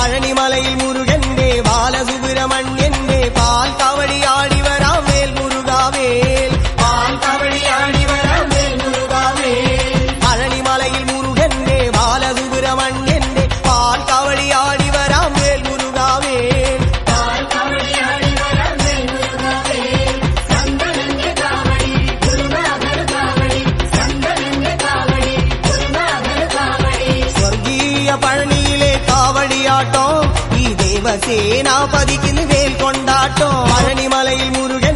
പഴനിമലയിൽ മുരുകന്റെ ബാലസുബ്രഹ്മണ്യന്റെ പാൽ കവടിയാടി വരാം വേൽ മുരുകാവേൽ പാൽ കവടിയാടി വരാം വേൽ മുരുകാവേൽ പഴനിമലയിൽ മുരുകന്റെ ബാലസുബ്രഹ്മണ്യന്റെ പാൽ കവടിയാടി വരാം വേൽ മുരുകാവേൽ പാൽ കവടിയാടി വരാം വേൽ മുരുകാവേൽ സന്തനന്റെ കാവടി ഗുരുനാഥർ കാവടി സന്തനന്റെ കാവടി ഗുരുനാഥർ കാവടി സ്വർഗീയ പഴനിയിലെ കാവടിയാട്ടോ ഈ ദേവസേനാപതിക്ക് വേൽ കൊണ്ടാട്ടോ പഴനിമലയിൽ മുരുകൻ